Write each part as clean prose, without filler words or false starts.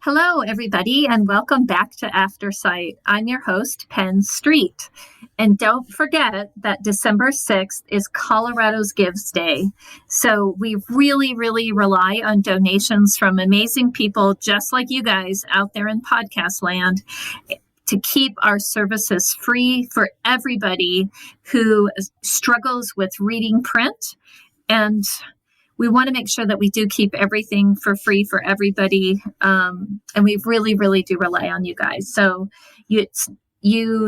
Hello, everybody, and welcome back to Aftersight. I'm your host, Penn Street. And don't forget that December 6th is Colorado's Gives Day. So we really, really rely on donations from amazing people just like you guys out there in podcast land to keep our services free for everybody who struggles with reading print. And we want to make sure that we do keep everything for free for everybody. And we really, really do rely on you guys. So you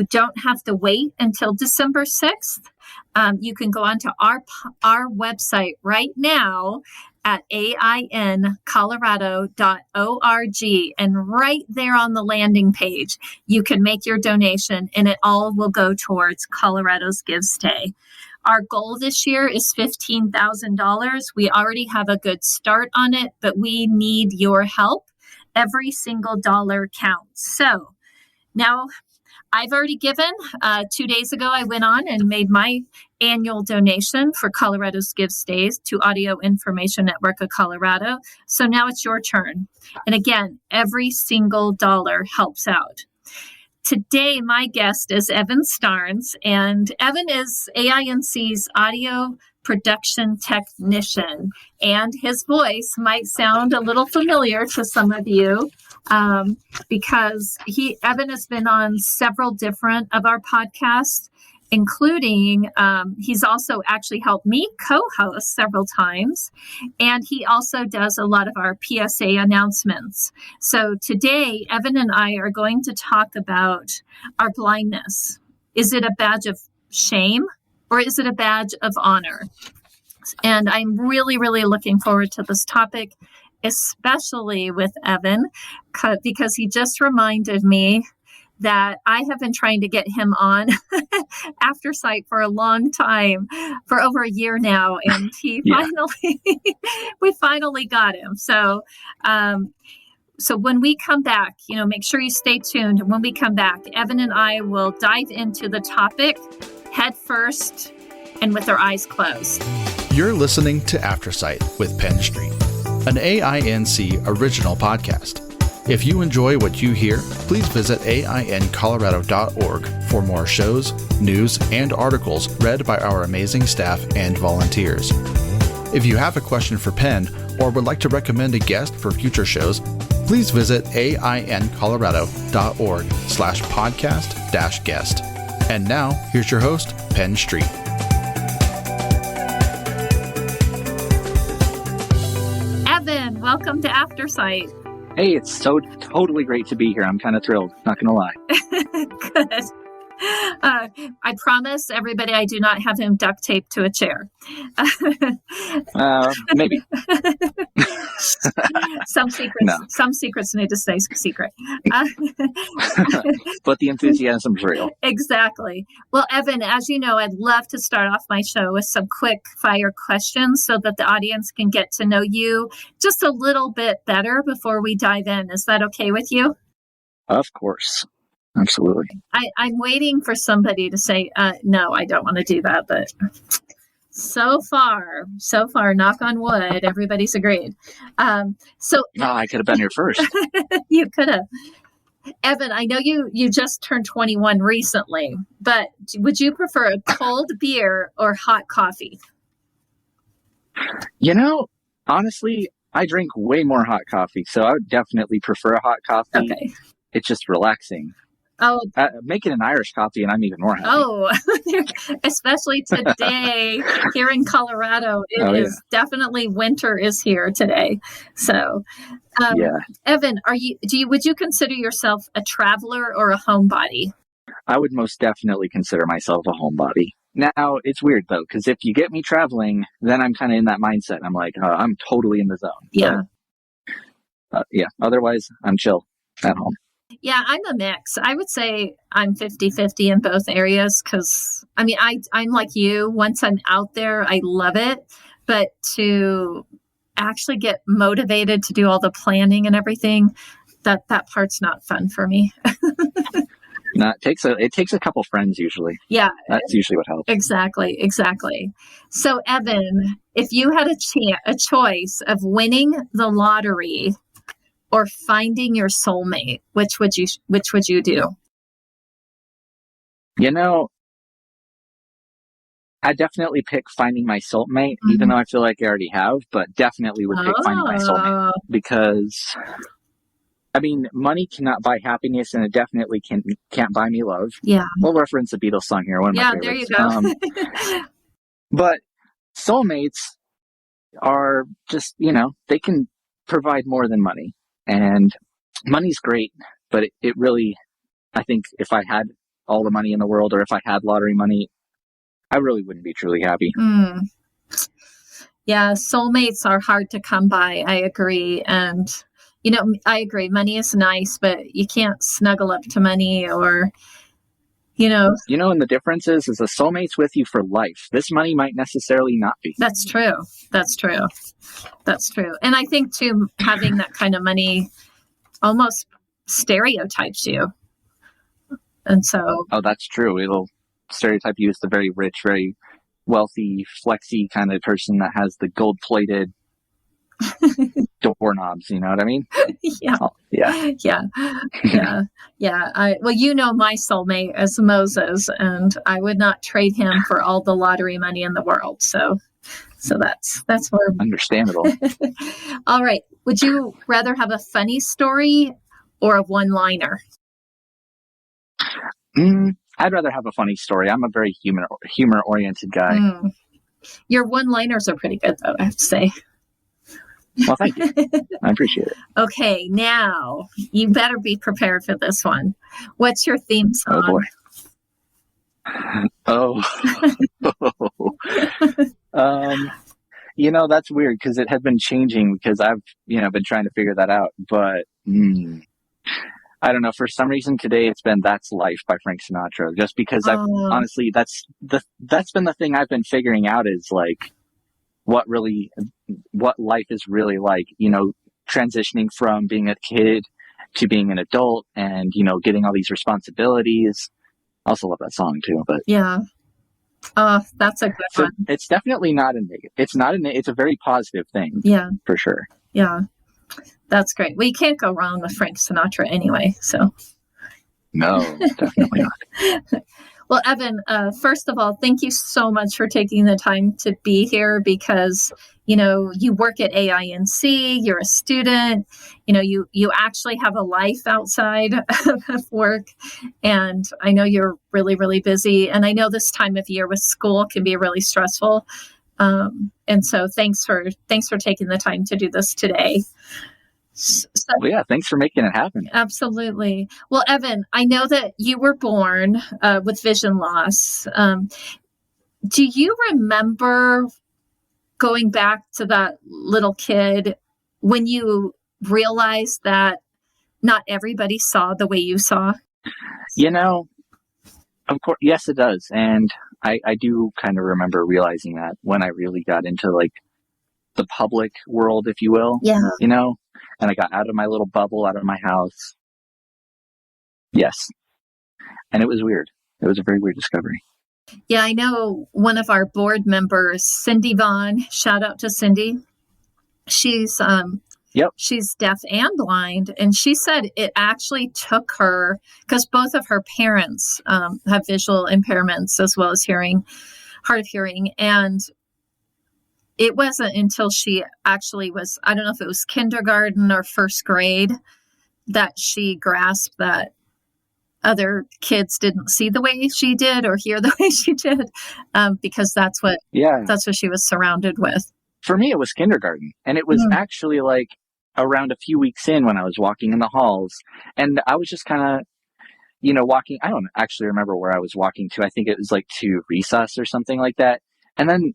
don't have to wait until December 6th. You can go onto our website right now at aincolorado.org. And right there on the landing page, you can make your donation and it all will go towards Colorado's Gives Day. Our goal this year is $15,000. We already have a good start on it, but we need your help. Every single dollar counts. So now I've already given. 2 days ago, I went on and made my annual donation for Colorado's Gives Days to Audio Information Network of Colorado. So now it's your turn. And again, every single dollar helps out. Today, my guest is Evan Starnes, and Evan is AINC's audio production technician, and his voice might sound a little familiar to some of you because Evan has been on several different of our podcasts, including he's also actually helped me co-host several times, and he also does a lot of our PSA announcements. So today, Evan and I are going to talk about our blindness. Is it a badge of shame or is it a badge of honor? And I'm really, really looking forward to this topic, especially with Evan, because he just reminded me that I have been trying to get him on Aftersight for a long time, for over a year now, and we finally got him. So when we come back, make sure you stay tuned. And when we come back, Evan and I will dive into the topic head first and with our eyes closed. You're listening to Aftersight with Penn Street, an AINC original podcast. If you enjoy what you hear, please visit aincolorado.org for more shows, news, and articles read by our amazing staff and volunteers. If you have a question for Penn or would like to recommend a guest for future shows, please visit aincolorado.org/podcast-guest. And now, here's your host, Penn Street. Evan, welcome to Aftersight. Hey, it's so totally great to be here. I'm kind of thrilled, not going to lie. Good. I promise everybody I do not have him duct taped to a chair. Maybe. Some secrets need to stay secret. But the enthusiasm's real. Exactly. Well, Evan, as you know, I'd love to start off my show with some quick fire questions so that the audience can get to know you just a little bit better before we dive in. Is that okay with you? Of course. Absolutely. I'm waiting for somebody to say, no, I don't want to do that. But so far, knock on wood, everybody's agreed. I could have been here first. You could have. Evan, I know you just turned 21 recently, but would you prefer a cold beer or hot coffee? Honestly, I drink way more hot coffee, so I would definitely prefer a hot coffee. Okay. It's just relaxing. Oh, make it an Irish coffee and I'm even more happy. Oh, especially today here in Colorado, it is definitely winter is here today. So, Evan, would you consider yourself a traveler or a homebody? I would most definitely consider myself a homebody. Now, it's weird though, because if you get me traveling, then I'm kind of in that mindset. I'm like, I'm totally in the zone. Yeah. But, otherwise, I'm chill at home. Yeah, I'm a mix. I would say I'm 50-50 in both areas because, I'm like you. Once I'm out there, I love it. But to actually get motivated to do all the planning and everything, that part's not fun for me. No, it takes a couple friends usually. Yeah. That's usually what helps. Exactly. So, Evan, if you had a choice of winning the lottery or finding your soulmate? Which would you do? You know, I definitely pick finding my soulmate, even though I feel like I already have, but definitely would pick finding my soulmate because, I mean, money cannot buy happiness, and it definitely can't buy me love. Yeah. We'll reference a Beatles song here, one of my favorites. There you go. But soulmates are just, they can provide more than money. And money's great, but it really, I think if I had all the money in the world, or if I had lottery money, I really wouldn't be truly happy. Yeah, soulmates are hard to come by. I agree. And, I agree. Money is nice, but you can't snuggle up to money or, and the difference is a soulmate's with you for life. This money might necessarily not be. That's true. And I think, too, having that kind of money almost stereotypes you. And so. Oh, that's true. It'll stereotype you as the very rich, very wealthy, flexy kind of person that has the gold-plated doorknobs. You know what I mean? Yeah. Oh, yeah. Well, my soulmate as Moses, and I would not trade him for all the lottery money in the world. So that's where. Understandable. All right. Would you rather have a funny story or a one-liner? I'd rather have a funny story. I'm a very humor-oriented guy. Your one-liners are pretty good, though, I have to say. Well, thank you. I appreciate it. Okay, now you better be prepared for this one. What's your theme song? Oh, boy. That's weird because it had been changing because I've, been trying to figure that out. But I don't know. For some reason today it's been "That's Life" by Frank Sinatra. Just because honestly, that's been the thing I've been figuring out is like what life is really like. Transitioning from being a kid to being an adult, and getting all these responsibilities. I also love that song too. But yeah, that's a good one. It's definitely not a negative. It's a very positive thing. Yeah, for sure. Yeah. That's great. Well, you can't go wrong with Frank Sinatra anyway. So, no, definitely not. Well, Evan, first of all, thank you so much for taking the time to be here because, you work at AINC, you're a student, you actually have a life outside of work. And I know you're really, really busy. And I know this time of year with school can be really stressful. And so thanks for taking the time to do this today. Well, yeah, thanks for making it happen. Absolutely. Well, Evan, I know that you were born with vision loss. Do you remember going back to that little kid when you realized that not everybody saw the way you saw? Of course, yes, it does. And I do kind of remember realizing that when I really got into like the public world, if you will. Yeah. And I got out of my little bubble, out of my house. Yes. And it was weird. It was a very weird discovery. Yeah, I know one of our board members, Cindy Vaughn, shout out to Cindy. She's she's deaf and blind. And she said it actually took her, because both of her parents have visual impairments as well as hard of hearing. And it wasn't until she actually was, I don't know if it was kindergarten or first grade, that she grasped that other kids didn't see the way she did or hear the way she did, because that's what she was surrounded with. For me, it was kindergarten. And it was actually like around a few weeks in when I was walking in the halls. And I was just kind of, walking. I don't actually remember where I was walking to. I think it was like to recess or something like that. And then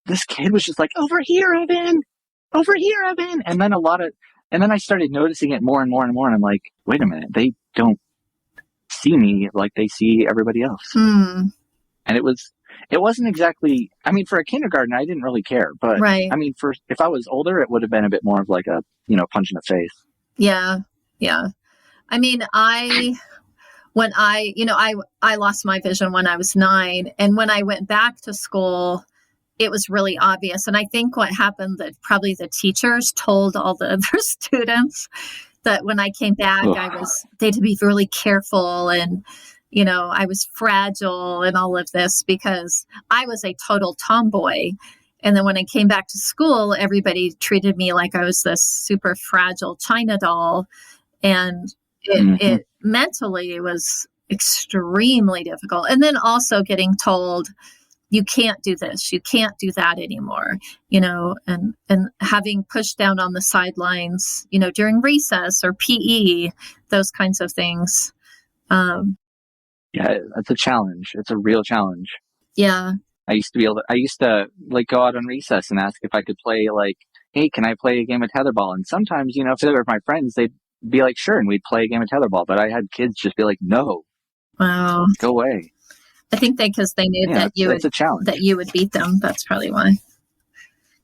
this kid was just like, over here, Evan. And then I started noticing it more and more and more. And I'm like, wait a minute, they don't see me like they see everybody else. And it wasn't exactly, I mean, for a kindergarten, I didn't really care, but right. I mean, if I was older, it would have been a bit more of like a, punch in the face. Yeah. Yeah. I mean, I lost my vision when I was 9. And when I went back to school, it was really obvious. And I think what happened that probably the teachers told all the other students that when I came back, they had to be really careful, and, I was fragile and all of this because I was a total tomboy. And then when I came back to school, everybody treated me like I was this super fragile China doll. And it mentally was extremely difficult. And then also getting told, you can't do this, you can't do that anymore, and having pushed down on the sidelines, during recess or PE, those kinds of things. Yeah, that's a challenge. It's a real challenge. Yeah. I used to like go out on recess and ask if I could play, like, hey, can I play a game of tetherball? And sometimes, if they were my friends, they'd be like, sure. And we'd play a game of tetherball. But I had kids just be like, no, wow, go away. I think because they knew that you would beat them. That's probably why.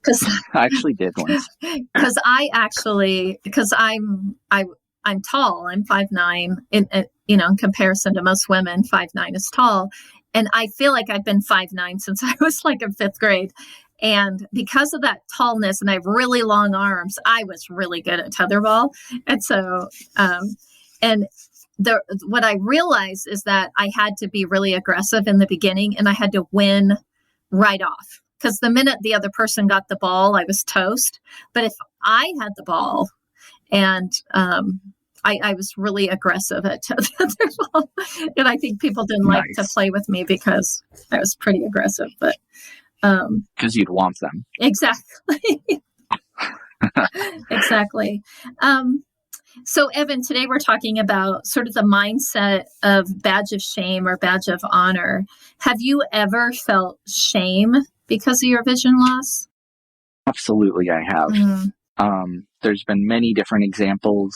Because I actually did once. Because I'm tall. I'm 5'9", in comparison to most women, 5'9" is tall. And I feel like I've been 5'9" since I was like in 5th grade. And because of that tallness, and I have really long arms, I was really good at tetherball. And so, what I realized is that I had to be really aggressive in the beginning, and I had to win right off. Because the minute the other person got the ball, I was toast. But if I had the ball, and I was really aggressive at tetherball, and I think people didn't like to play with me because I was pretty aggressive. But because you'd want them. Exactly. Exactly. So, Evan, today we're talking about sort of the mindset of badge of shame or badge of honor. Have you ever felt shame because of your vision loss? Absolutely, I have. There's been many different examples.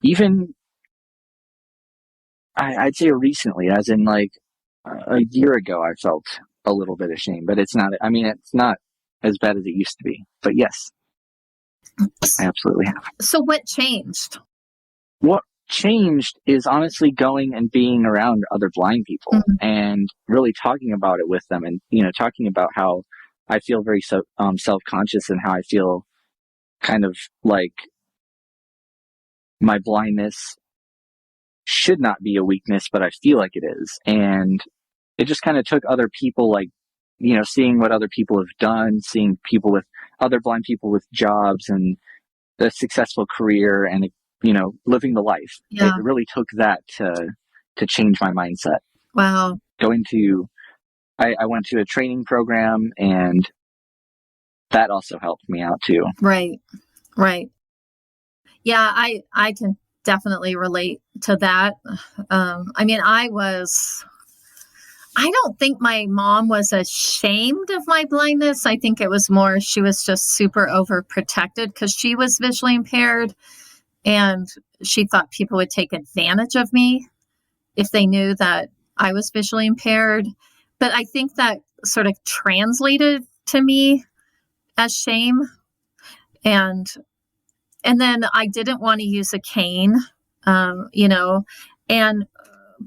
Even, I'd say recently, as in like a year ago, I felt a little bit of shame, but it's not as bad as it used to be. But yes, I absolutely have. So what changed? What changed is honestly going and being around other blind people and really talking about it with them, and talking about how I feel very self-conscious, and how I feel kind of like my blindness should not be a weakness, but I feel like it is. And it just kind of took other people, like, seeing what other people have done, seeing other blind people with jobs and a successful career, and, living the life. Yeah. It really took that to change my mindset. Wow. I went to a training program, and that also helped me out too. Right. Yeah, I can definitely relate to that. I don't think my mom was ashamed of my blindness. I think it was more, she was just super overprotected because she was visually impaired, and she thought people would take advantage of me if they knew that I was visually impaired. But I think that sort of translated to me as shame. And then I didn't want to use a cane, and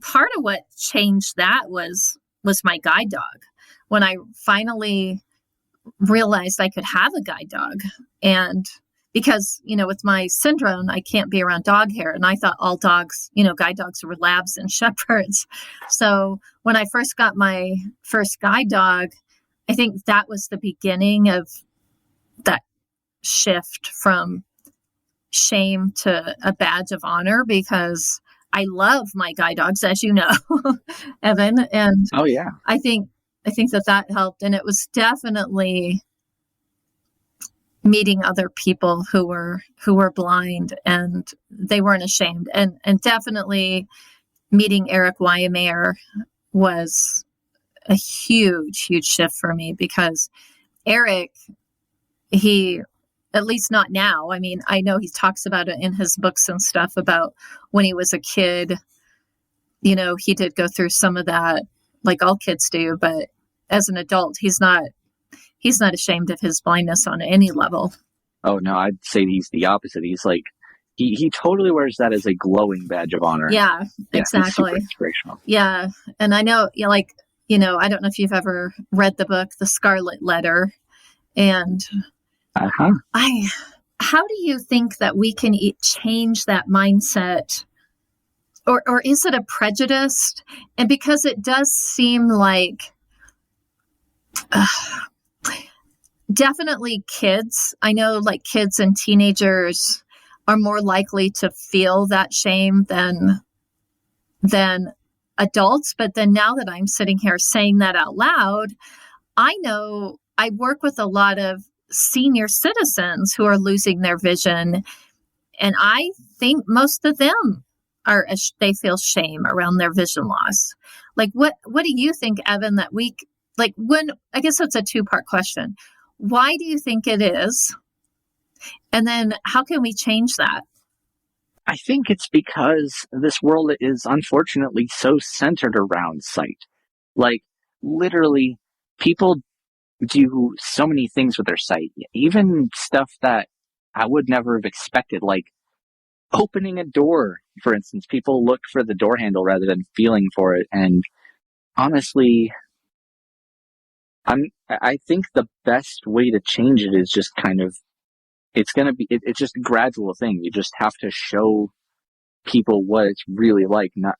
part of what changed that was my guide dog. When I finally realized I could have a guide dog, and because, with my syndrome, I can't be around dog hair. And I thought all dogs, guide dogs were labs and shepherds. So when I first got my first guide dog, I think that was the beginning of that shift from shame to a badge of honor, because I love my guide dogs, as you know, Evan. And oh yeah, I think that helped. And it was definitely meeting other people who were blind, and they weren't ashamed. And definitely meeting Eric Wymeyer was a huge, huge shift for me, because Eric, he, at least not now. I mean, I know he talks about it in his books and stuff about when he was a kid, he did go through some of that, like all kids do, but as an adult, he's not ashamed of his blindness on any level. Oh no, I'd say he's the opposite. He's like, he totally wears that as a glowing badge of honor. Yeah, exactly. Super inspirational. Yeah. And I know, I don't know if you've ever read the book, The Scarlet Letter. And how do you think that we can change that mindset? Or is it a prejudice? And because it does seem like definitely kids, I know like kids and teenagers are more likely to feel that shame than adults. But then now that I'm sitting here saying that out loud, I know I work with a lot of senior citizens who are losing their vision. And I think most of them they feel shame around their vision loss. Like, what do you think, Evan, that I guess that's a two-part question. Why do you think it is? And then how can we change that? I think it's because this world is unfortunately so centered around sight. Like, literally, people do so many things with their sight, even stuff that I would never have expected, like opening a door, for instance. People look for the door handle rather than feeling for it. And honestly, I think the best way to change it is just kind of, it's just a gradual thing. You just have to show people what it's really like. You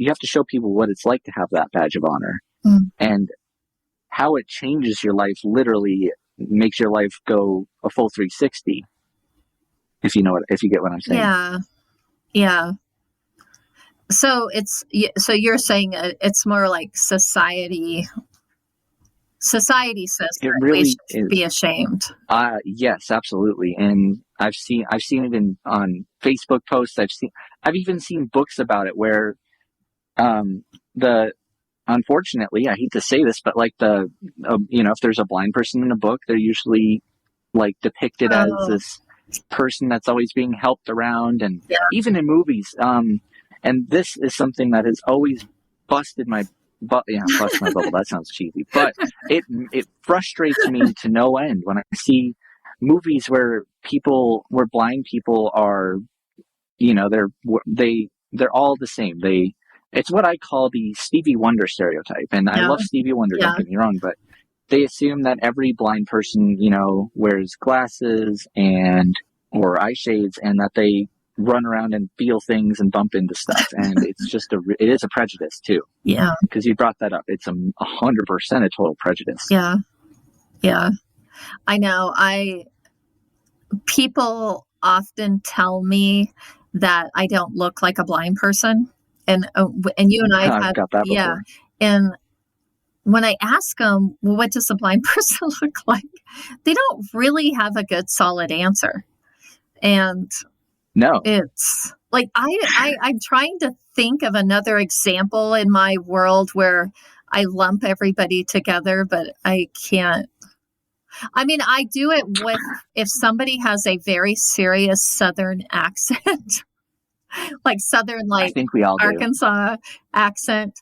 have to show people what it's like to have that badge of honor, and how it changes your life. Literally makes your life go a full 360. If you get what I'm saying. Yeah. So you're saying it's more like society says It that really we should is. be ashamed. Yes, absolutely. And I've seen it on Facebook posts. I've even seen books about it where, unfortunately, I hate to say this, but like if there's a blind person in a book, they're usually like depicted as this person that's always being helped around, and even in movies. And this is something that has always busted my bust my bubble. That sounds cheesy, but it frustrates me to no end when I see movies where blind people are, they're all the same. It's what I call the Stevie Wonder stereotype, and I love Stevie Wonder. Don't get me wrong, but they assume that every blind person, wears glasses or eye shades, and that they run around and feel things and bump into stuff. And it's just it is a prejudice too. Yeah. Because you brought that up. It's 100% a total prejudice. Yeah. Yeah. I know. People often tell me that I don't look like a blind person. And you and I I've got that before. Yeah. And when I ask them, well, what does a blind person look like? They don't really have a good solid answer. And no, it's like, I'm trying to think of another example in my world where I lump everybody together, but I can't. I mean, I do it with, if somebody has a very serious Southern accent, like Southern, like I think we all Arkansas accent,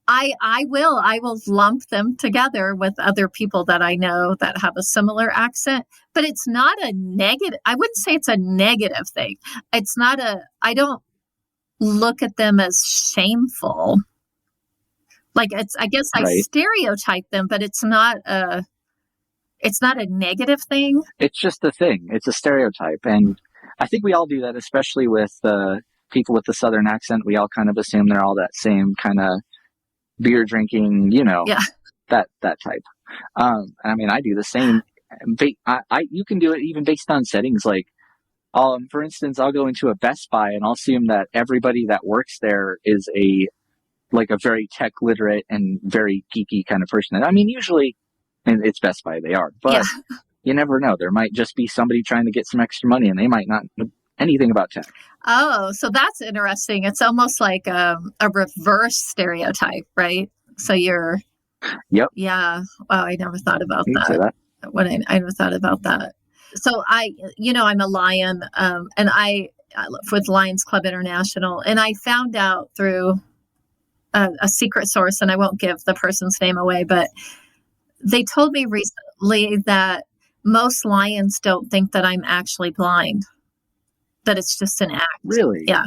I will lump them together with other people that I know that have a similar accent, but it's not a negative. I wouldn't say it's a negative thing. I don't look at them as shameful. Like I guess I stereotype them, but it's not a negative thing. It's just a thing. It's a stereotype. And I think we all do that, especially with people with the Southern accent. We all kind of assume they're all that same kind of beer drinking, that type. I mean, I do the same. You can do it even based on settings. Like, for instance, I'll go into a Best Buy and I'll assume that everybody that works there is a very tech literate and very geeky kind of person. And I mean, usually, and it's Best Buy, they are, but you never know. There might just be somebody trying to get some extra money and they might not know anything about tech. Oh, so that's interesting. It's almost like a reverse stereotype, right? So you're... Yep. Yeah. Wow, I never thought about that. I never thought about that. So I'm a Lion, and I with Lions Club International, and I found out through a secret source, and I won't give the person's name away, but they told me recently that most Lions don't think that I'm actually blind, that it's just an act. Really? Yeah.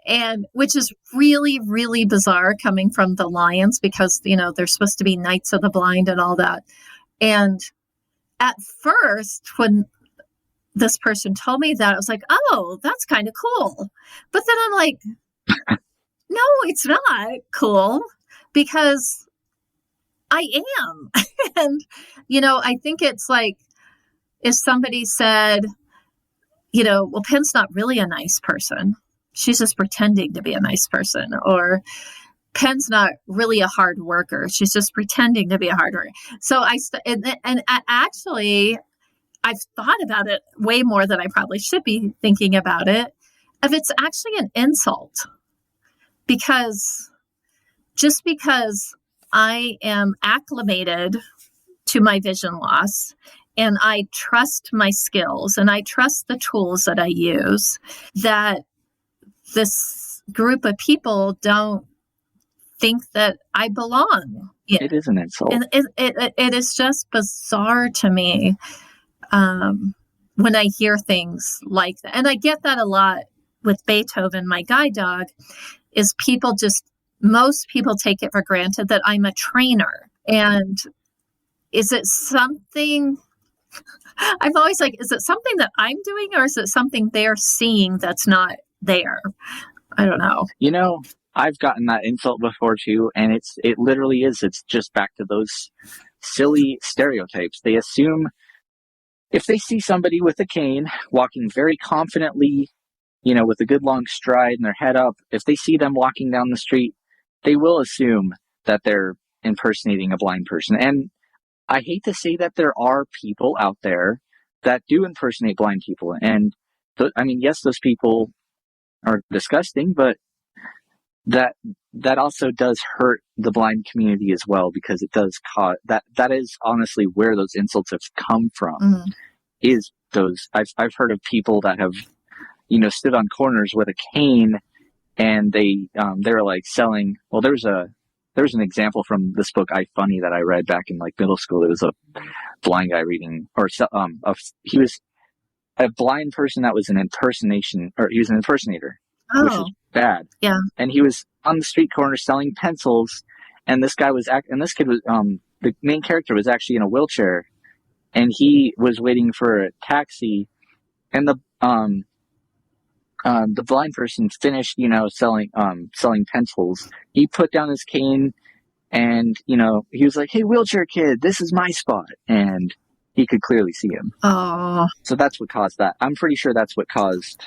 And which is really, really bizarre coming from the Lions, because, they're supposed to be Knights of the Blind and all that. And at first, when this person told me that, I was like, oh, that's kind of cool. But then I'm like, no, it's not cool, because I am. And, I think it's like, if somebody said, well, Penn's not really a nice person. She's just pretending to be a nice person. Or Penn's not really a hard worker. She's just pretending to be a hard worker. So actually, I've thought about it way more than I probably should be thinking about it. If it's actually an insult, because just because I am acclimated to my vision loss, and I trust my skills and I trust the tools that I use, that this group of people don't think that I belong. It is an insult. And it is just bizarre to me when I hear things like that. And I get that a lot with Beethoven, my guide dog, is most people take it for granted that I'm a trainer. And is it something, I'm always like, is it something that I'm doing, or is it something they're seeing that's not there? I don't know. I've gotten that insult before too, and it literally is. It's just back to those silly stereotypes. They assume if they see somebody with a cane walking very confidently, with a good long stride and their head up, if they see them walking down the street, they will assume that they're impersonating a blind person. And I hate to say that there are people out there that do impersonate blind people. And yes, those people are disgusting, but that also does hurt the blind community as well, because it does cause that is honestly where those insults have come from. Mm-hmm. Is those I've heard of people that have stood on corners with a cane, and they were like selling. Well, there's an example from this book I Funny that I read back in like middle school. It was a blind guy reading, he was a blind person that was an impersonation, or he was an impersonator. Oh. Which is bad. Yeah. And he was on the street corner selling pencils, and this kid was the main character was actually in a wheelchair, and he was waiting for a taxi, and the blind person finished, selling pencils. He put down his cane, and he was like, "Hey, wheelchair kid, this is my spot," and he could clearly see him. Oh. So that's what caused that. I'm pretty sure that's what caused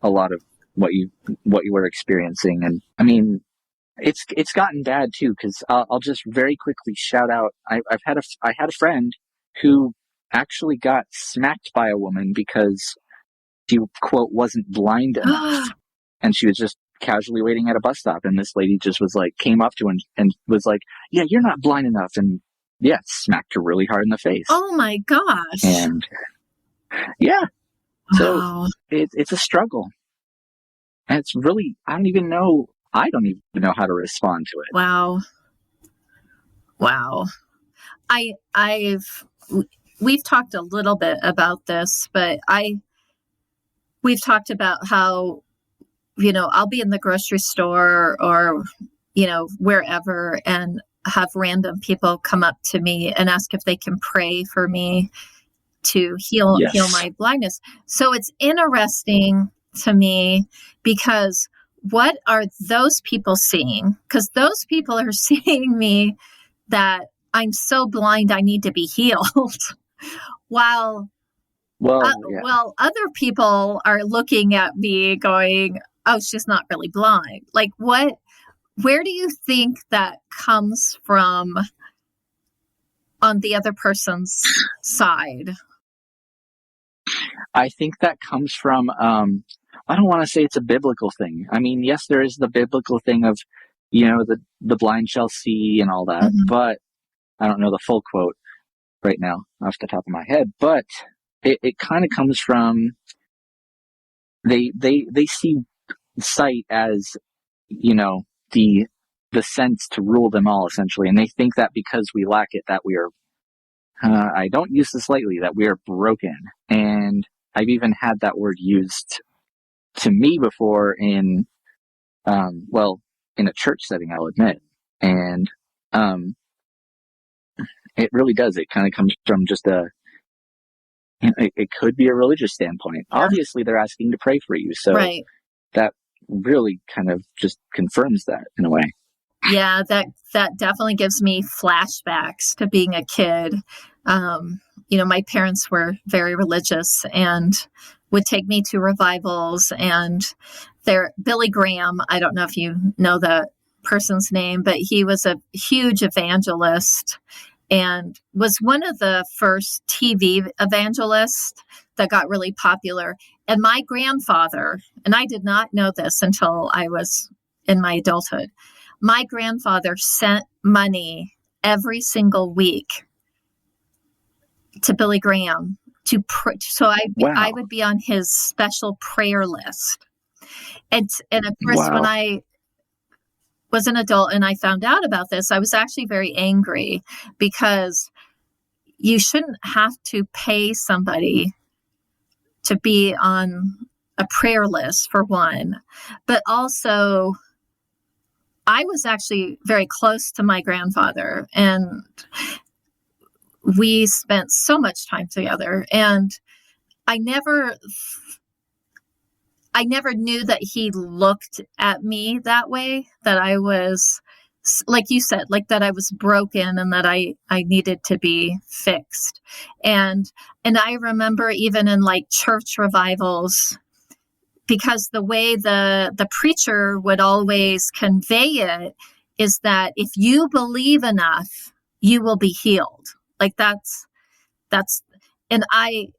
a lot of what you were experiencing. And I mean, it's gotten bad too, because I'll just very quickly shout out. I had a friend who actually got smacked by a woman because she, quote, wasn't blind enough, and she was just casually waiting at a bus stop, and this lady just was like, came up to her and was like, "Yeah, you're not blind enough," and smacked her really hard in the face. Oh my gosh! And yeah, wow. So it's a struggle. And it's really, I don't even know how to respond to it. Wow. We've talked a little bit about this, but we've talked about how, I'll be in the grocery store or, wherever, and have random people come up to me and ask if they can pray for me to heal my blindness. So it's interesting to me, because what are those people seeing? Because those people are seeing me that I'm so blind I need to be healed, while other people are looking at me going, "Oh, she's not really blind." Like, where do you think that comes from on the other person's side? I think that comes from, I don't want to say it's a biblical thing. I mean, yes, there is the biblical thing of, the blind shall see and all that, mm-hmm. But I don't know the full quote right now off the top of my head, but it kind of comes from, they see sight as, the sense to rule them all, essentially. And they think that because we lack it, that we are, I don't use this lightly, that we are broken. And I've even had that word used to me before in a church setting, I'll admit. And it really does. It kind of comes from just It could be a religious standpoint. Yeah. Obviously, they're asking to pray for you. So Right. that really kind of just confirms that in a way. Yeah, that definitely gives me flashbacks to being a kid. My parents were very religious and would take me to revivals, and Billy Graham, I don't know if you know the person's name, but he was a huge evangelist and was one of the first TV evangelists that got really popular. And my grandfather, and I did not know this until I was in my adulthood, my grandfather sent money every single week to Billy Graham to pray. So I would be on his special prayer list. And of course, when I was an adult and I found out about this, I was actually very angry, because you shouldn't have to pay somebody to be on a prayer list, for one. But also, I was actually very close to my grandfather, and we spent so much time together. And I never knew that he looked at me that way, that I was, like you said, like that I was broken and that I needed to be fixed. And I remember even in like church revivals, because the way the preacher would always convey it is that if you believe enough, you will be healed. Like that's, and I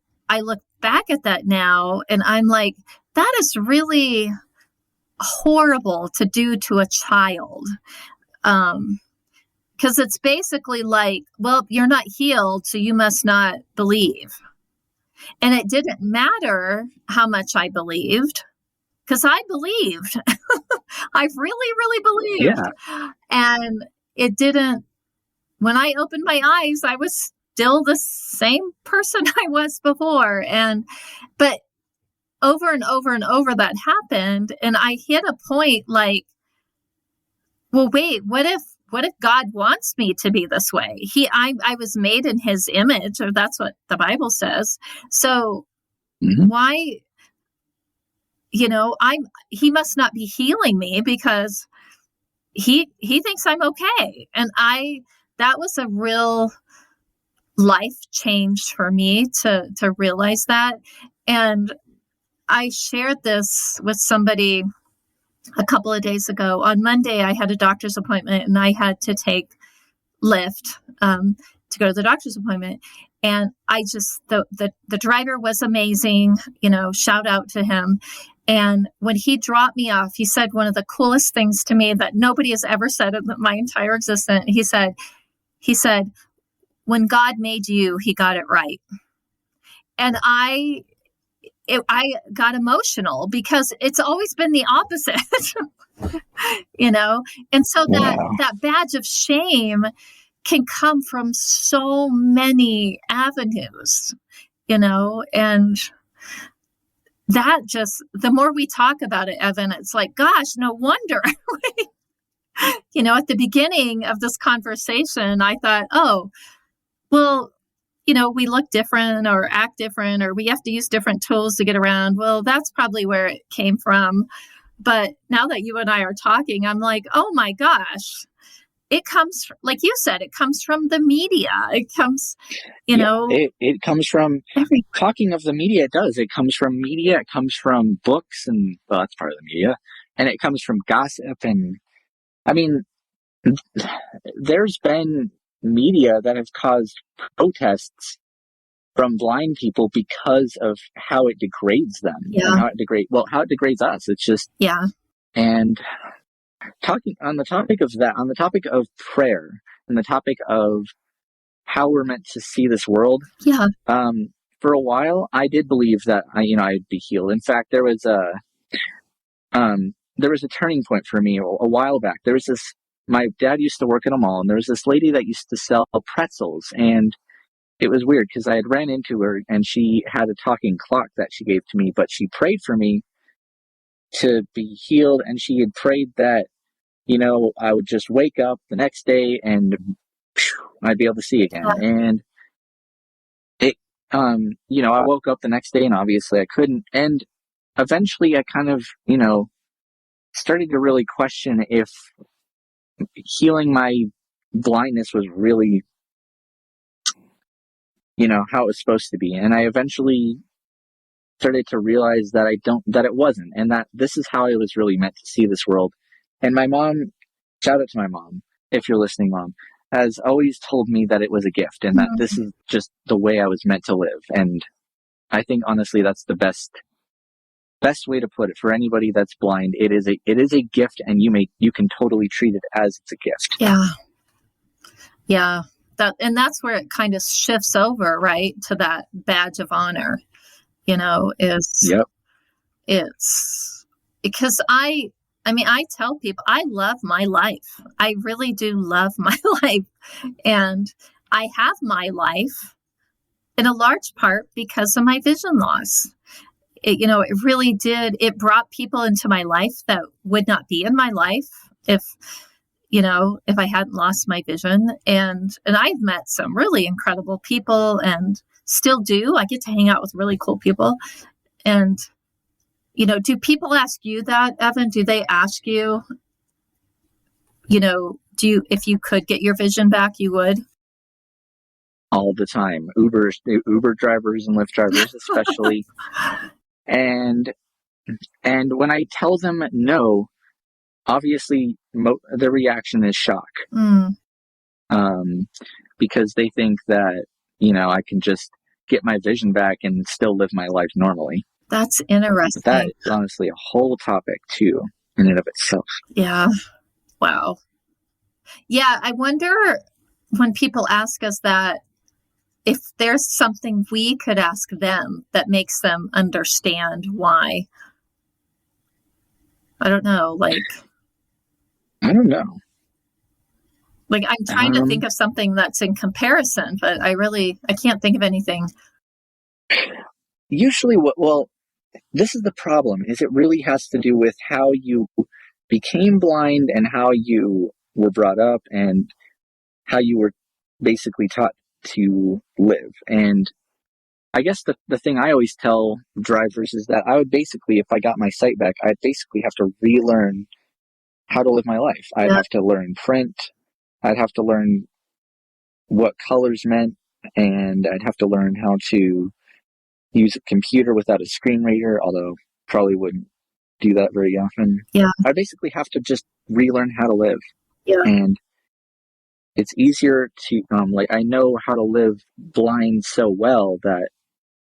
look back at that now and I'm like, that is really horrible to do to a child. Because it's basically like, well, you're not healed, so you must not believe. And it didn't matter how much I believed, because I believed. I really, really believed. Yeah. And it didn't, when I opened my eyes, I was still the same person I was before. But over and over and over that happened. And I hit a point like, well, wait, what if God wants me to be this way? I was made in his image, or that's what the Bible says. So why, he must not be healing me because he thinks I'm okay. And that was a real life change for me to realize that. And I shared this with somebody a couple of days ago. On Monday, I had a doctor's appointment and I had to take Lyft to go to the doctor's appointment. And I just, the driver was amazing, shout out to him. And when he dropped me off, he said one of the coolest things to me that nobody has ever said in my entire existence. He said, when God made you, he got it right. And I got emotional because it's always been the opposite, And so that badge of shame can come from so many avenues, and that just, the more we talk about it, Evan, it's like, gosh, no wonder. At the beginning of this conversation, I thought, oh, well, we look different or act different, or we have to use different tools to get around. Well, that's probably where it came from. But now that you and I are talking, I'm like, oh my gosh, it comes, like you said, it comes from the media. It comes, it comes from talking of the media. It does. It comes from media. It comes from books, and well, that's part of the media, and it comes from gossip. And I mean, there's been media that have caused protests from blind people because of how it degrades them. Yeah. And how it degrades us. It's just, yeah. And talking on the topic of that, on the topic of prayer, and the topic of how we're meant to see this world. Yeah. For a while, I did believe that I'd be healed. In fact, there was a turning point for me a while back. There was this. My dad used to work at a mall, and there was this lady that used to sell pretzels, and it was weird because I had ran into her, and she had a talking clock that she gave to me, but she prayed for me to be healed, and she had prayed that, I would just wake up the next day and I'd be able to see again. And I woke up the next day and obviously I couldn't. And eventually I kind of, started to really question if healing my blindness was really, how it was supposed to be. And I eventually started to realize that it wasn't, and that this is how I was really meant to see this world. And my mom, shout out to my mom, if you're listening, Mom, has always told me that it was a gift and that this is just the way I was meant to live. And I think honestly, that's the best way to put it for anybody that's blind. It is a gift, and you can totally treat it as it's a gift. Yeah. Yeah. That's where it kind of shifts over, right, to that badge of honor. Yep. It's because I tell people I love my life. I really do love my life. And I have my life in a large part because of my vision loss. It really did. It brought people into my life that would not be in my life if I hadn't lost my vision. And I've met some really incredible people and still do. I get to hang out with really cool people. And, do people ask you that, Evan? Do they ask you, if you could get your vision back, you would? All the time. Uber drivers and Lyft drivers, especially. And when I tell them no, obviously the reaction is shock. Because they think that, I can just get my vision back and still live my life normally. That's interesting. That is honestly a whole topic too, in and of itself. Yeah. Wow. Yeah. I wonder when people ask us that, if there's something we could ask them that makes them understand why. I don't know. I don't know. I'm trying to think of something that's in comparison, but I can't think of anything. Usually this is the problem, is it really has to do with how you became blind and how you were brought up and how you were basically taught to live. And I guess the thing I always tell drivers is that I would basically, if I got my sight back, I'd basically have to relearn how to live my life. I'd have to learn print. I'd have to learn what colors meant, and I'd have to learn how to use a computer without a screen reader, although probably wouldn't do that very often. Yeah. I basically have to just relearn how to live. Yeah. And it's easier to, I know how to live blind so well that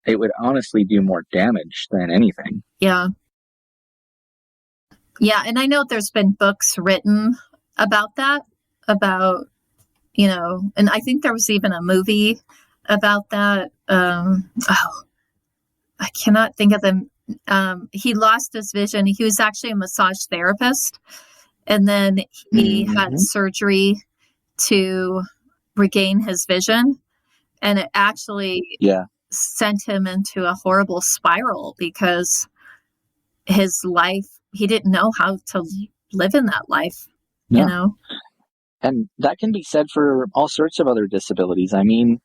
it would honestly do more damage than anything. Yeah. Yeah. And I know there's been books written about that, and I think there was even a movie about that. I cannot think of them. He lost his vision. He was actually a massage therapist, and then he had surgery to regain his vision, and it actually sent him into a horrible spiral because his life, he didn't know how to live in that life. And that can be said for all sorts of other disabilities. I mean,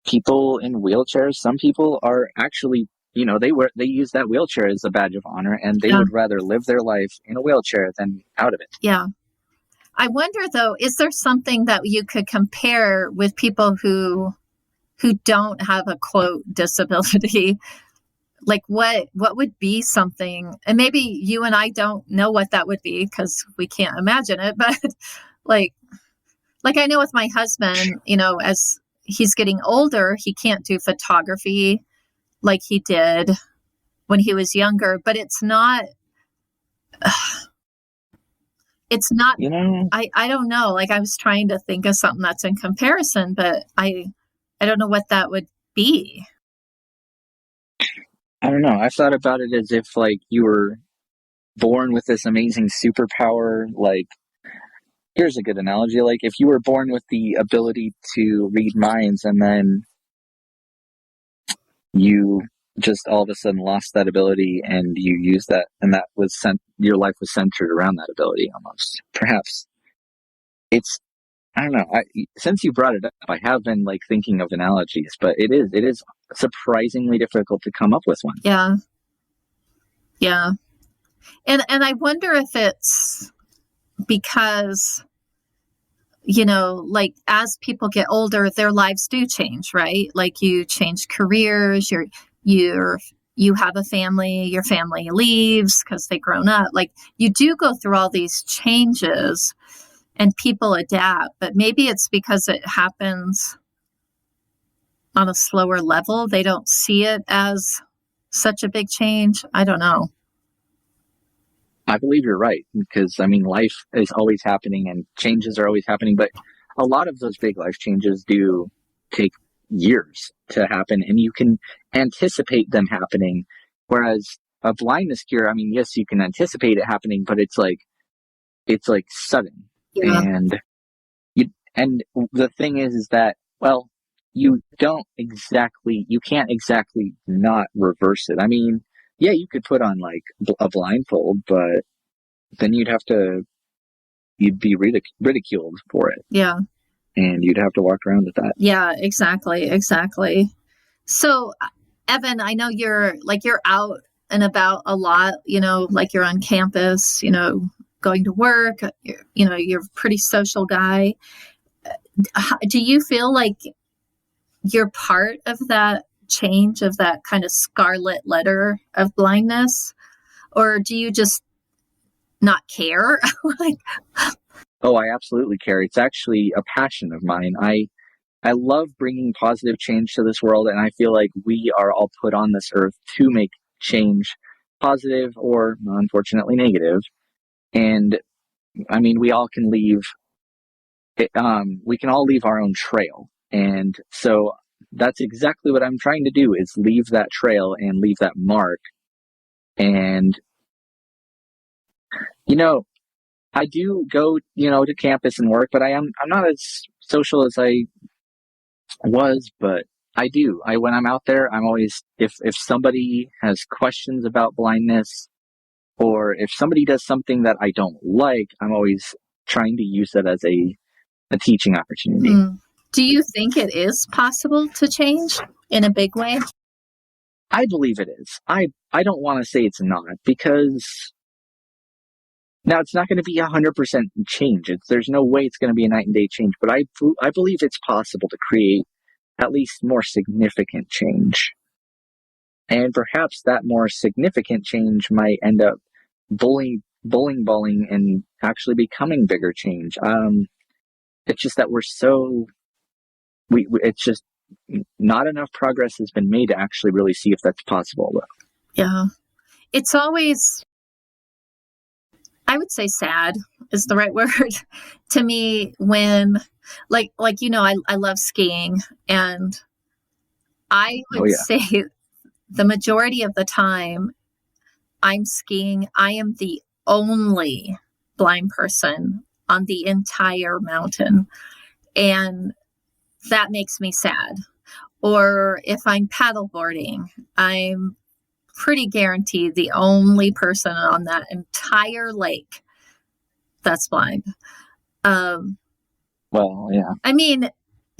people in wheelchairs, some people are actually, they use that wheelchair as a badge of honor, and they would rather live their life in a wheelchair than out of it. Yeah. I wonder though, is there something that you could compare with people who don't have a quote disability? What would be something, and maybe you and I don't know what that would be because we can't imagine it, but like I know with my husband, as he's getting older, he can't do photography like he did when he was younger, but it's not, I don't know. I was trying to think of something that's in comparison, but I don't know what that would be. I don't know. I thought about it as if you were born with this amazing superpower. Here's a good analogy. If you were born with the ability to read minds and then you just all of a sudden lost that ability and you used that, and that was your life was centered around that ability almost. Perhaps it's I don't know. Since you brought it up, I have been like thinking of analogies, but it is surprisingly difficult to come up with one. Yeah. Yeah. And I wonder if it's because, like as people get older, their lives do change, right? Like you change careers, you have a family, your family leaves because they grown up. Like you do go through all these changes and people adapt, but maybe it's because it happens on a slower level. They don't see it as such a big change. I don't know. I believe you're right, because I mean, life is always happening and changes are always happening, but a lot of those big life changes do take years to happen, and you can anticipate them happening. Whereas a blindness cure, I mean, yes, you can anticipate it happening, but it's like sudden. Yeah. And the thing is that, well, you can't exactly not reverse it. I mean, yeah, you could put on like a blindfold, but then you'd be ridiculed for it. Yeah. And you'd have to walk around with that. Yeah, exactly. So, Evan, I know you're out and about a lot, like you're on campus, going to work, you're a pretty social guy. Do you feel like you're part of that change, of that kind of scarlet letter of blindness? Or do you just not care? Oh, I absolutely care. It's actually a passion of mine. I love bringing positive change to this world, and I feel like we are all put on this earth to make change, positive or unfortunately negative. And I mean, we all can we can all leave our own trail. And so that's exactly what I'm trying to do, is leave that trail and leave that mark. And, I do go, to campus and work, but I'm not as social as I was, but I do. When I'm out there, I'm always, if somebody has questions about blindness, or if somebody does something that I don't like, I'm always trying to use that as a teaching opportunity. Do you think it is possible to change in a big way? I believe it is. I don't want to say it's not, because now it's not going to be 100% change. There's no way it's going to be a night and day change, but I believe it's possible to create at least more significant change. And perhaps that more significant change might end up balling and actually becoming bigger change. It's just that it's just not enough progress has been made to actually really see if that's possible. Yeah. It's always, I would say sad is the right word to me, when I love skiing, and I would say the majority of the time I'm skiing, I am the only blind person on the entire mountain. And that makes me sad. Or if I'm paddleboarding, I'm pretty guaranteed the only person on that entire lake that's blind. Well, yeah. I mean,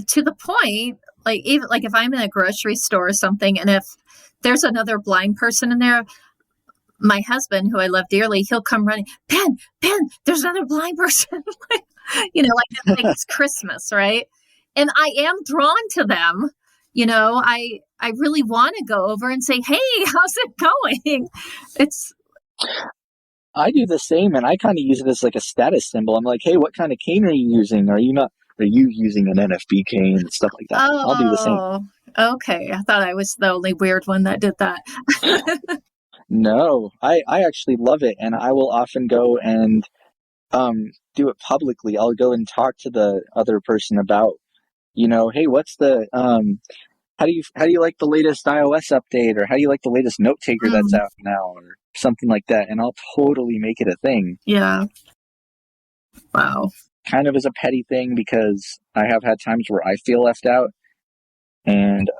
to the point, even if I'm in a grocery store or something, and if there's another blind person in there, my husband, who I love dearly, he'll come running, Penn, there's another blind person. like it's Christmas, right? And I am drawn to them. I really want to go over and say, hey, how's it going? I do the same, and I kind of use it as like a status symbol. I'm like, hey, what kind of cane are you using? Are you using an NFB cane and stuff like that? I'll do the same. Okay. I thought I was the only weird one that did that. No, I actually love it, and I will often go and do it publicly. I'll go and talk to the other person about, hey, what's the how do you like the latest iOS update, or how do you like the latest note taker that's out now, or something like that, and I'll totally make it a thing. Yeah. Wow. Kind of as a petty thing, because I have had times where I feel left out, and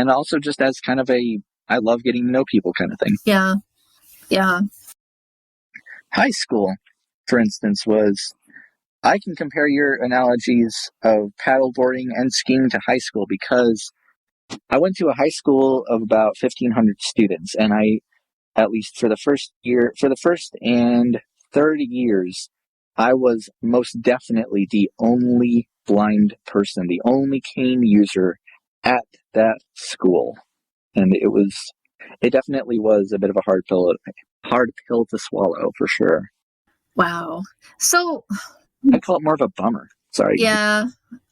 also just as kind of I love getting to know people kind of thing. Yeah. Yeah. High school, for instance, was I can compare your analogies of paddleboarding and skiing to high school, because I went to a high school of about 1,500 students, and at least for the first and third years, I was most definitely the only blind person, the only cane user at that school. And it definitely was a bit of a hard pill to swallow, for sure. Wow. So I'd call it more of a bummer. Sorry. Yeah.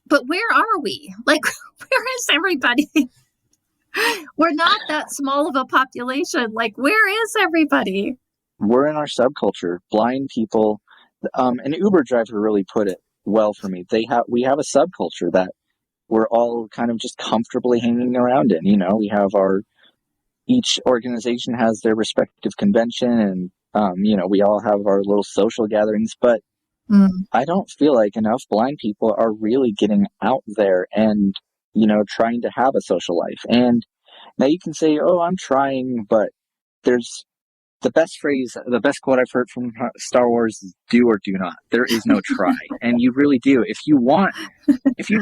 But where are we? Like, where is everybody? We're not that small of a population. Like, where is everybody? We're in our subculture. Blind people. An Uber driver really put it well for me. We have a subculture that we're all kind of just comfortably hanging around in. We have each organization has their respective convention, and we all have our little social gatherings, but I don't feel like enough blind people are really getting out there and, trying to have a social life. And now you can say, oh, I'm trying, but there's the best quote I've heard from Star Wars is do or do not. There is no try. And you really do. If you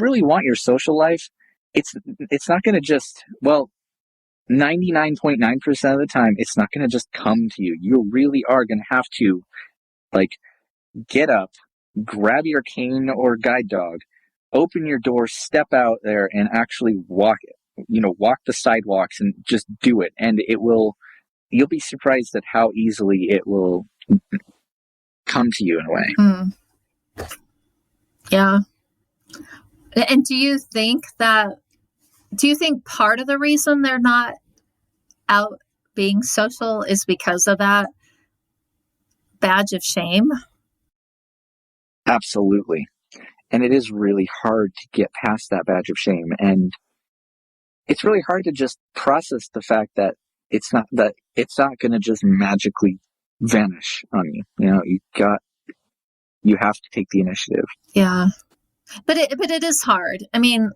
really want your social life, it's not going to just, 99.9% of the time, it's not going to just come to you. You really are going to have to, like, get up, grab your cane or guide dog, open your door, step out there, and actually walk the sidewalks and just do it. And you'll be surprised at how easily it will come to you in a way. Yeah. And do you think part of the reason they're not out being social is because of that badge of shame? Absolutely. And it is really hard to get past that badge of shame. And it's really hard to just process the fact that it's not going to just magically vanish on you. You have to take the initiative. Yeah. But it is hard. I mean,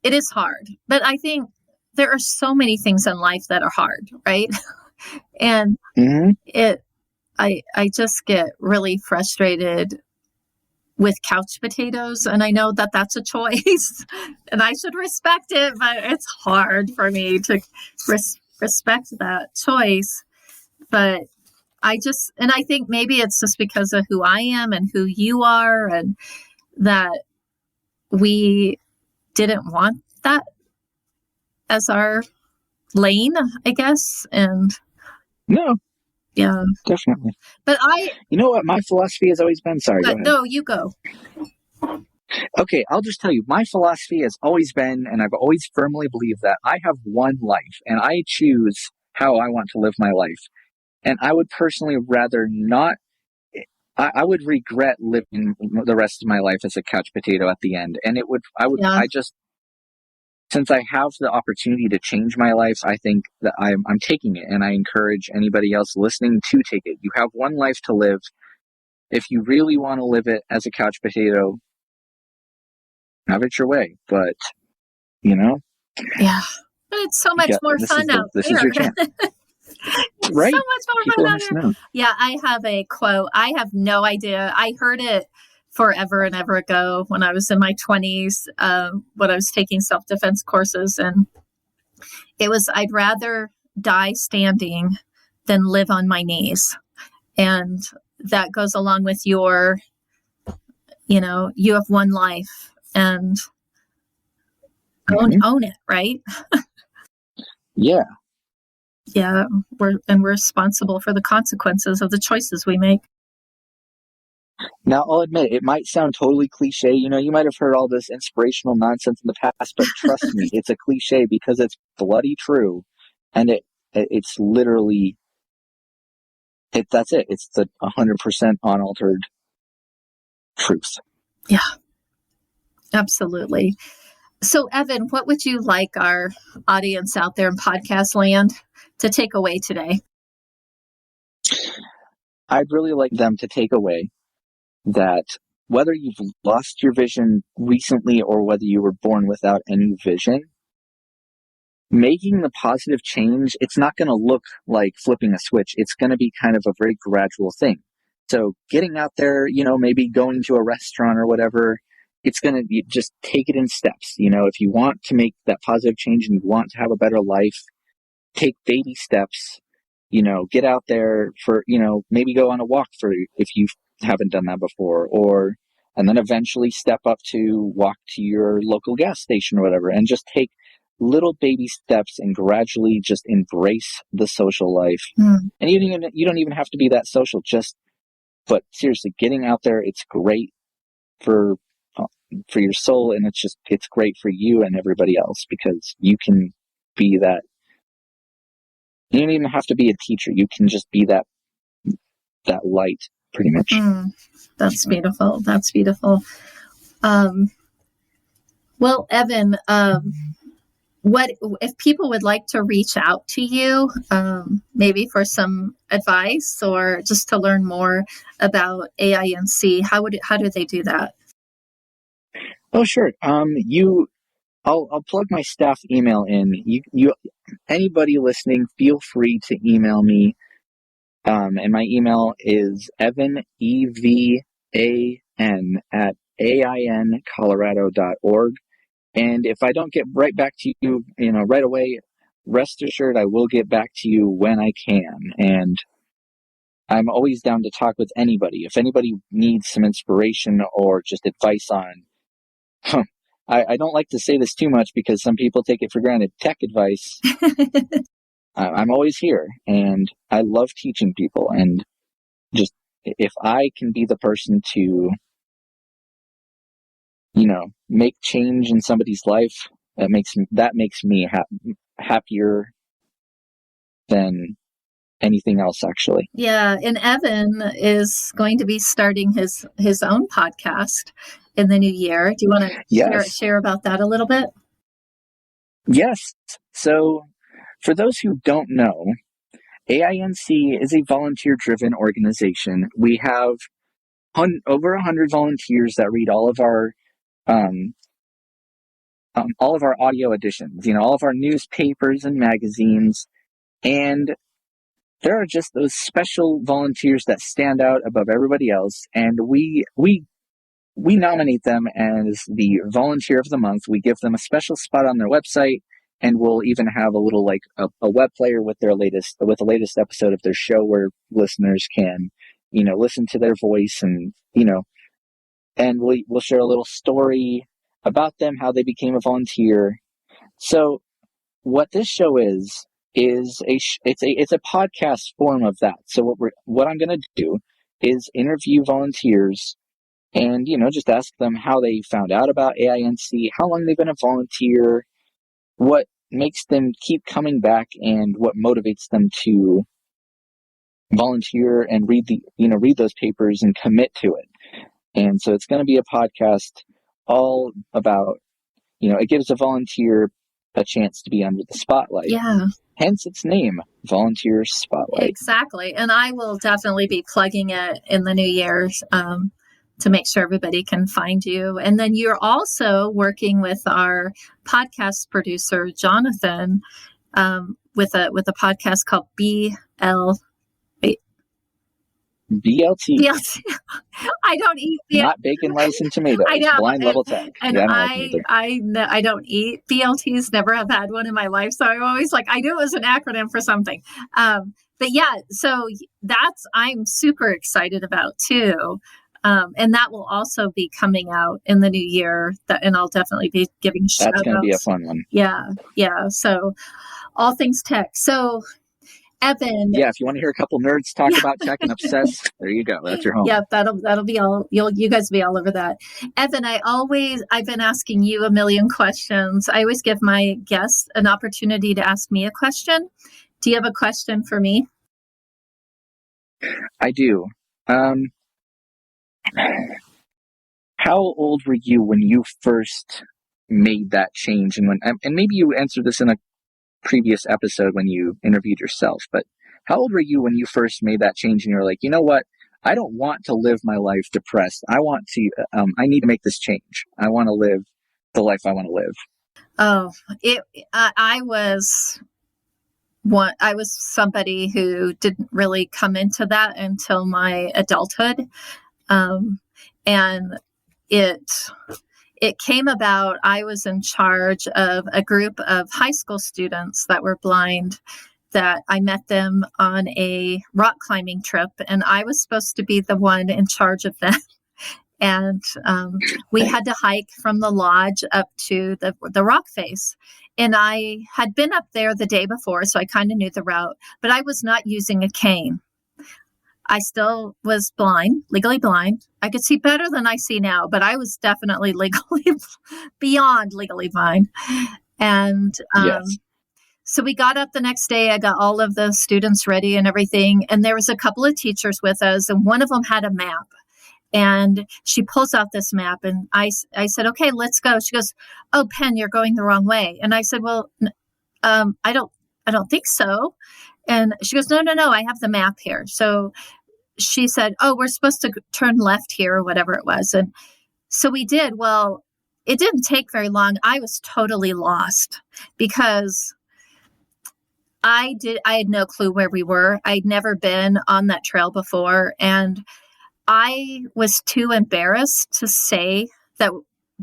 it is hard. But I think there are so many things in life that are hard, right? And I just get really frustrated with couch potatoes. And I know that that's a choice and I should respect it, but it's hard for me to respect that choice. But I think maybe it's just because of who I am and who you are, and that we didn't want that as our lane, I guess. And no. Yeah, definitely. But you know what my philosophy has always been? Sorry, go ahead. No, you go. Okay, I'll just tell you, my philosophy has always been, and I've always firmly believed, that I have one life, and I choose how I want to live my life. And I would personally rather not, I would regret living the rest of my life as a couch potato at the end. And since I have the opportunity to change my life, I think that I'm taking it, and I encourage anybody else listening to take it. You have one life to live. If you really want to live it as a couch potato, have it your way. But, Yeah. But it's so much more fun out there. This is your chance. Right? So much more fun out there. Yeah, I have a quote. I have no idea. I heard it forever and ever ago when I was in my 20s, when I was taking self-defense courses. And it was, I'd rather die standing than live on my knees. And that goes along with your, you have one life, and own it, right? Yeah. Yeah. We're responsible for the consequences of the choices we make. Now, I'll admit, it might sound totally cliche. You might have heard all this inspirational nonsense in the past, but trust me, it's a cliche because it's bloody true. And it's literally, that's it. It's the 100% unaltered truth. Yeah, absolutely. So, Evan, what would you like our audience out there in podcast land to take away today? I'd really like them to take away that whether you've lost your vision recently or whether you were born without any vision, making the positive change, it's not going to look like flipping a switch. It's going to be kind of a very gradual thing. So getting out there, maybe going to a restaurant or whatever, it's going to just take it in steps. If you want to make that positive change and you want to have a better life, take baby steps, get out there for, maybe go on a walk if you haven't done that before, and then eventually step up to walk to your local gas station or whatever, and just take little baby steps and gradually just embrace the social life. And you don't even have to be that social, but seriously, getting out there, it's great for your soul, and it's great for you and everybody else, because you can be that. You don't even have to be a teacher. You can just be that light, pretty much. That's beautiful. That's beautiful. Well, Evan, what if people would like to reach out to you, maybe for some advice or just to learn more about AINC? How do they do that? Oh, sure. I'll plug my staff email in. Anybody listening, feel free to email me. And my email is Evan, EVAN, at aincolorado.org. And if I don't get right back to you, right away, rest assured I will get back to you when I can. And I'm always down to talk with anybody. If anybody needs some inspiration or just advice on, I don't like to say this too much because some people take it for granted, tech advice, I'm always here, and I love teaching people. And just, if I can be the person to, make change in somebody's life, that makes me happier than anything else, actually. Yeah, and Evan is going to be starting his own podcast in the new year. Do you want to share about that a little bit? Yes. So, for those who don't know, AINC is a volunteer-driven organization. We have over 100 volunteers that read all of our audio editions, all of our newspapers and magazines, and there are just those special volunteers that stand out above everybody else, and we nominate them as the Volunteer of the Month. We give them a special spot on their website, and we'll even have a little a web player with the latest episode of their show, where listeners can listen to their voice, and and we'll share a little story about them, how they became a volunteer. So what this show is it's a podcast form of that. So what I'm going to do is interview volunteers and just ask them how they found out about AINC, how long they've been a volunteer, what makes them keep coming back, and what motivates them to volunteer and read those papers and commit to it. And so it's going to be a podcast all about, it gives a volunteer a chance to be under the spotlight. Yeah. Hence its name, Volunteer Spotlight. Exactly. And I will definitely be plugging it in the new year to make sure everybody can find you. And then you're also working with our podcast producer, Jonathan, with a podcast called BLT. I don't eat not bacon, rice, and tomatoes. I know. Blind level tech. And I don't eat BLTs. Never have had one in my life, so I'm always like, I knew it was an acronym for something. But yeah, so I'm super excited about too, and that will also be coming out in the new year. And I'll definitely be giving shout outs. That's going to be a fun one. Yeah. So all things tech. So. Evan. Yeah, if you want to hear a couple nerds talk about tech and obsess, there you go. That's your home. Yeah, that'll be all. You guys will be all over that. Evan, I've been asking you a million questions. I always give my guests an opportunity to ask me a question. Do you have a question for me? I do. How old were you when you first made that change? And maybe you answered this in a previous episode when you interviewed yourself, but how old were you when you first made that change and you're like, you know what, I don't want to live my life depressed. I need to make this change. I want to live the life I want to live. I was I was somebody who didn't really come into that until my adulthood. And it came about, I was in charge of a group of high school students that were blind, that I met them on a rock climbing trip, and I was supposed to be the one in charge of them. And we had to hike from the lodge up to the rock face. And I had been up there the day before, so I kind of knew the route, but I was not using a cane. I still was blind, legally blind. I could see better than I see now, but I was definitely legally beyond legally blind. And Yes. so we got up the next day. I got all of the students ready and everything. And there was a couple of teachers with us, and one of them had a map. And she pulls out this map, and I said, okay, let's go. She goes, oh, Penn, you're going the wrong way. And I said, well, I don't think so. And she goes, no, I have the map here. So she said, oh, we're supposed to turn left here, or whatever it was. And so we did. Well, it didn't take very long. I was totally lost because I had no clue where we were. I'd never been on that trail before. And I was too embarrassed to say that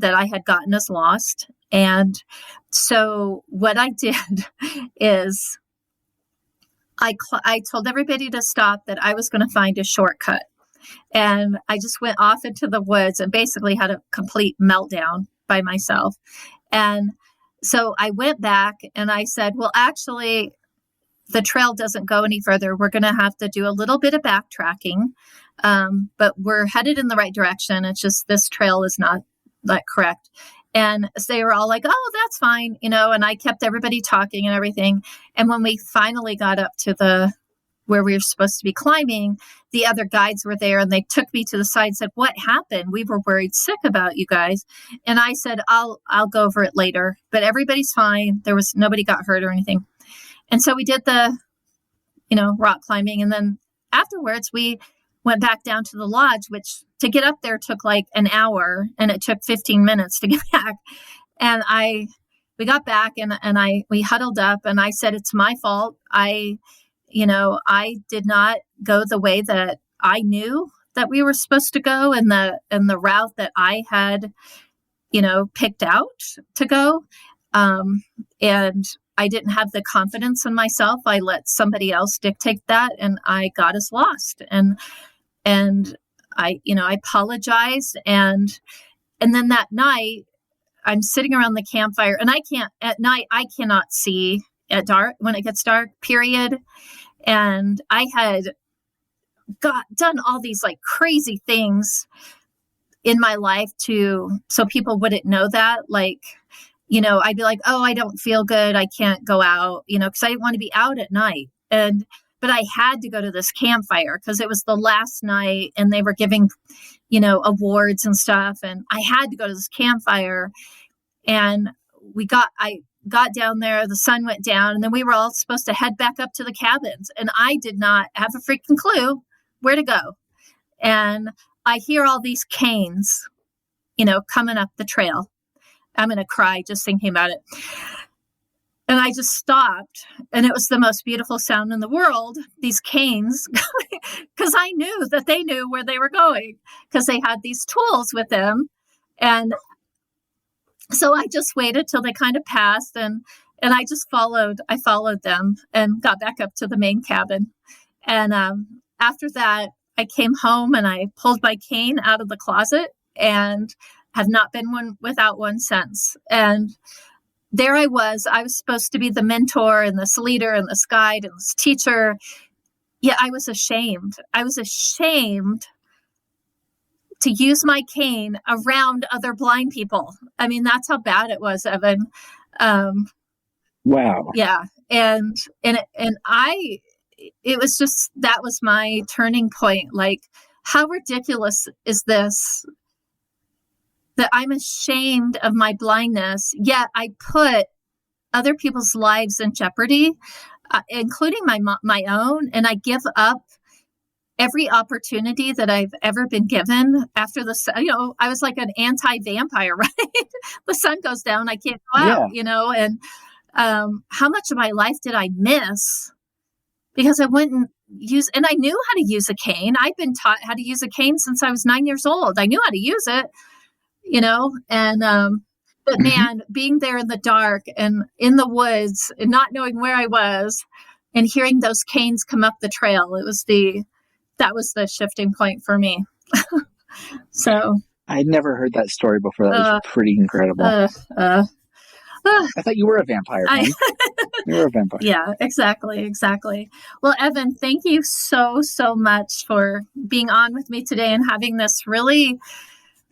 I had gotten us lost. And so what I did is I told everybody to stop, that I was going to find a shortcut. And I just went off into the woods and basically had a complete meltdown by myself. And so I went back and I said, well, actually, the trail doesn't go any further. We're going to have to do a little bit of backtracking, but we're headed in the right direction. It's just this trail is not correct. And so they were all like, oh, that's fine, and I kept everybody talking and everything. And when we finally got up to where we were supposed to be climbing, the other guides were there, and they took me to the side and said, what happened? We were worried sick about you guys. And I said, I'll go over it later, but everybody's fine. Nobody got hurt or anything. And so we did the, rock climbing. And then afterwards, we went back down to the lodge, which to get up there took like an hour, and it took 15 minutes to get back. And we got back and we huddled up, and I said, it's my fault. I did not go the way that I knew that we were supposed to go, and the route that I had, picked out to go. And I didn't have the confidence in myself. I let somebody else dictate that, and I got us lost. And I apologized. And then that night, I'm sitting around the campfire, and at night, I cannot see at dark when it gets dark, period. And I had done all these like crazy things in my life so people wouldn't know that. Like, I'd be like, oh, I don't feel good. I can't go out, because I didn't want to be out at night. But I had to go to this campfire because it was the last night, and they were giving, awards and stuff. And I had to go to this campfire, and I got down there, the sun went down, and then we were all supposed to head back up to the cabins. And I did not have a freaking clue where to go. And I hear all these canes, coming up the trail. I'm going to cry just thinking about it. And I just stopped, and it was the most beautiful sound in the world, these canes, because I knew that they knew where they were going, because they had these tools with them. And so I just waited till they kind of passed, and I just followed them and got back up to the main cabin. And after that, I came home and I pulled my cane out of the closet and have not been without one since. And there I was supposed to be the mentor and this leader and this guide and this teacher. Yet I was ashamed. I was ashamed to use my cane around other blind people. I mean, that's how bad it was, Evan. Wow. Yeah. And it was just, that was my turning point. Like, how ridiculous is this? That I'm ashamed of my blindness, yet I put other people's lives in jeopardy, including my own, and I give up every opportunity that I've ever been given after I was like an anti-vampire, right? The sun goes down, I can't go out, and how much of my life did I miss because I wouldn't use, and I knew how to use a cane. I've been taught how to use a cane since I was 9 years old. I knew how to use it, and, but man, being there in the dark and in the woods and not knowing where I was and hearing those canes come up the trail, that was the shifting point for me. So I'd never heard that story before. That was pretty incredible. I thought you were a vampire. You were a vampire. Yeah, exactly. Well, Evan, thank you so much for being on with me today and having this really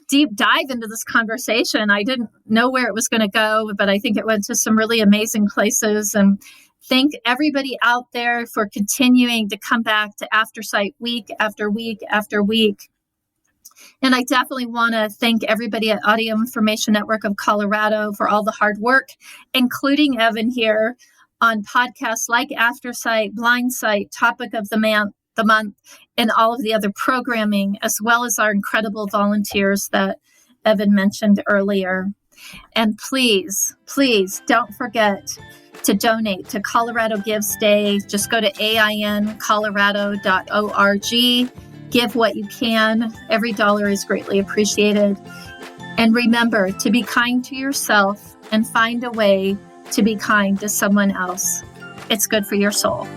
deep dive into this conversation. I didn't know where it was going to go, but I think it went to some really amazing places. And thank everybody out there for continuing to come back to AfterSight week after week after week. And I definitely want to thank everybody at Audio Information Network of Colorado for all the hard work, including Evan here on podcasts like AfterSight, Blindsight, Topic of the Month, and all of the other programming, as well as our incredible volunteers that Evan mentioned earlier. And please don't forget to donate to Colorado Gives Day. Just go to aincolorado.org. Give what you can. Every dollar is greatly appreciated. And remember to be kind to yourself and find a way to be kind to someone else. It's good for your soul.